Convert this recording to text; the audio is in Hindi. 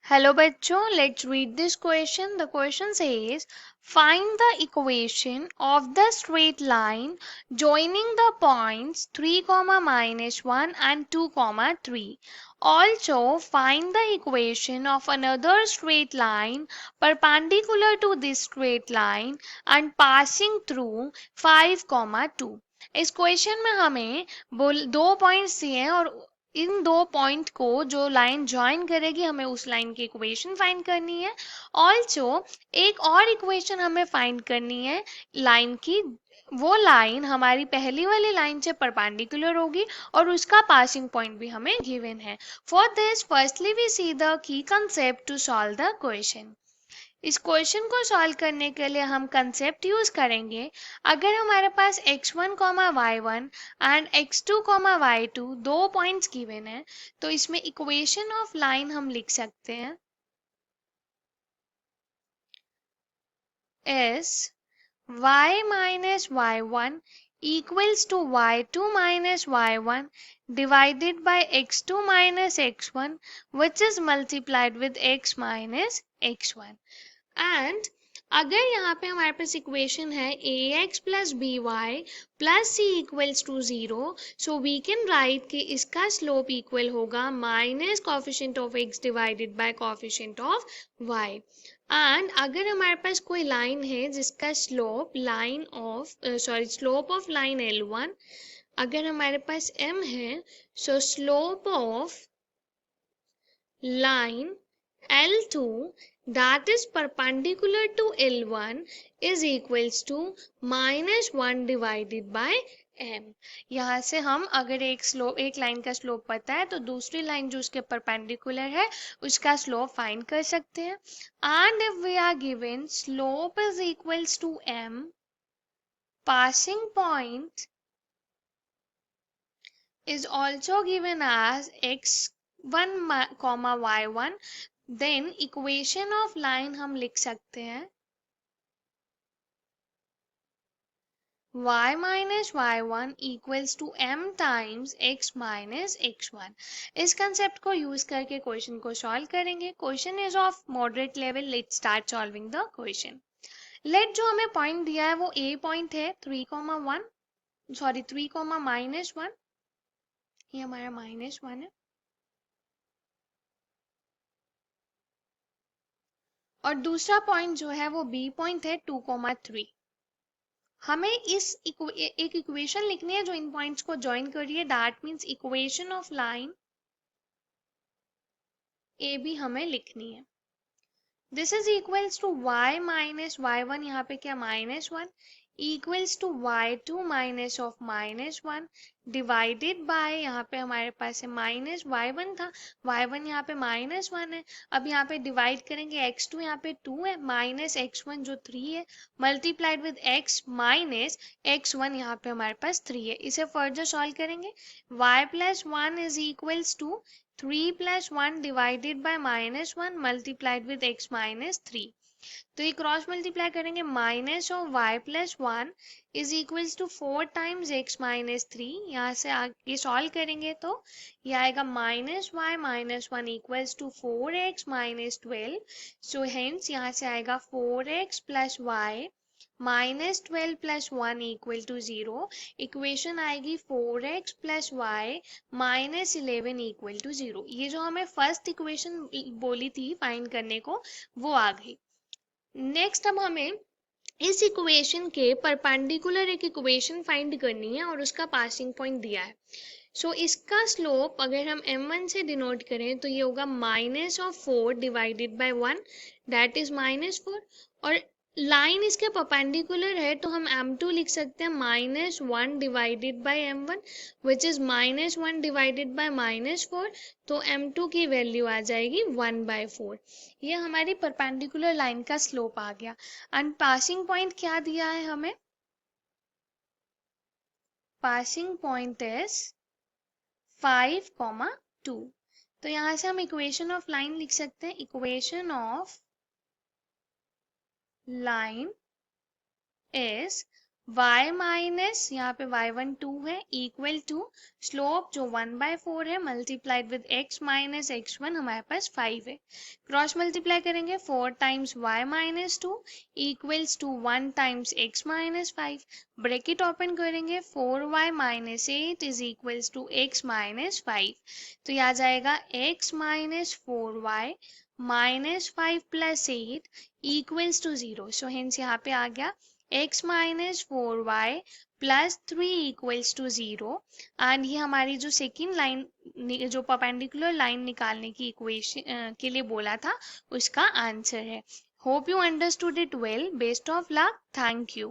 Hello बच्चों, let's read this question. The question says, find the equation of the straight line joining the points 3, -1 and 2, 3. Also, find the equation of another straight line perpendicular to this straight line and passing through 5, 2. इस क्वेश्चन में हमें दो पॉइंट्स दिए हैं और इन दो पॉइंट को जो लाइन ज्वाइन करेगी हमें उस लाइन की इक्वेशन फाइंड करनी है। ऑल्सो एक और इक्वेशन हमें फाइंड करनी है लाइन की, वो लाइन हमारी पहली वाली लाइन से परपेंडिकुलर होगी और उसका पासिंग पॉइंट भी हमें गिवन है। For this firstly we see the key concept to solve the question. इस क्वेश्चन को सॉल्व करने के लिए हम कंसेप्ट यूज करेंगे। अगर हमारे पास x1, y1 and x2, y2 दो पॉइंट्स गिवन है तो इसमें इक्वेशन ऑफ लाइन हम लिख सकते हैं is y minus y1 equals to y2 minus y1 divided by x2 minus x1 which is multiplied with x minus x1 and अगर यहाँ पे हमारे पास इक्वेशन है ax plus b y plus c equals to 0, so we can write कि इसका स्लोप इक्वल होगा minus coefficient of x divided by coefficient of y। And अगर हमारे पास कोई लाइन है जिसका slope slope of line L1 अगर हमारे पास m है, सो slope of line L2 that is perpendicular to L1 is equals to -1 divided by m। यहाँ से हम अगर एक लाइन का स्लोप पता है तो दूसरी लाइन जो उसके परपेंडिकुलर है उसका स्लोप फाइंड कर सकते हैं। And if we are given slope is equals to m, passing point is also given as x1, y1, then equation of line हम लिख सकते हैं y minus y1 equals to m times x minus x1। इस कंसेप्ट को यूज करके क्वेश्चन को सॉल्व करेंगे। Question is of moderate level, let's start solving the question. Let जो हमें पॉइंट दिया है वो a पॉइंट है 3, 3, ये हमारा -1 है और दूसरा पॉइंट जो है वो बी पॉइंट है 2, 3। हमें एक इक्वेशन लिखनी है जो इन पॉइंट्स को ज्वाइन कर रही है, that means equation of line A B हमें लिखनी है। This is equals to y minus y1, यहाँ पे क्या -1 equals to y2 minus of -1 divided by, यहाँ पे हमारे पास है माइनस y1 था, y1 यहाँ पे -1 है। अब यहाँ पे डिवाइड करेंगे x2 यहाँ पे 2 है माइनस x1 जो 3 है multiplied with x minus x1 यहाँ पे हमारे पास 3 है। इसे फर्दर सॉल्व करेंगे y plus 1 is equals to 3 plus 1 divided by -1 multiplied with x minus 3। तो ये क्रॉस मल्टीप्लाई करेंगे minus of y plus 1 is equals to 4 times x minus 3। यहाँ से आगे सॉल्व करेंगे तो ये आएगा minus y minus 1 equals to 4x minus 12। So hence यहाँ से आएगा 4x plus y minus 12 plus 1 equal to 0। Equation आएगी 4x plus y minus 11 equal to 0। ये जो हमें फर्स्ट इक्वेशन बोली थी फाइंड करने को वो आ गई। नेक्स्ट अब हमें इस इक्वेशन के परपेंडिकुलर एक इक्वेशन फाइंड करनी है और उसका पासिंग पॉइंट दिया है। सो इसका स्लोप अगर हम m1 से डिनोट करें तो ये होगा minus of 4 divided by 1 that is -4 और लाइन इसके परपेंडिकुलर है तो हम m2 लिख सकते हैं -1 divided bye m1 which is -1 divided bye -4। तो m2 की वैल्यू आ जाएगी 1/4। ये हमारी परपेंडिकुलर लाइन का स्लोप आ गया। एंड पासिंग पॉइंट क्या दिया है हमें, पासिंग पॉइंट इज 5, 2। तो यहाँ से हम इक्वेशन ऑफ लाइन लिख सकते हैं, equation of line is y minus यहाँ पे y1 2 है इक्वल टू स्लोप जो 1/4 है multiplied with x minus x1 हमारे पास 5 है। क्रॉस मल्टीप्लाई करेंगे 4 times y minus 2 equals to 1 times x minus 5। Bracket open करेंगे 4y minus 8 is equals to x minus 5। तो यह आ जाएगा x minus 4y minus 5 plus 8 equals to 0। So hence यहाँ पे आ गया x minus 4y plus 3 equals to 0। And ये हमारी जो सेकेंड लाइन जो परपेंडिकुलर लाइन निकालने की इक्वेशन के लिए बोला था उसका आंसर है। Hope you understood it well. Best of luck. Thank you.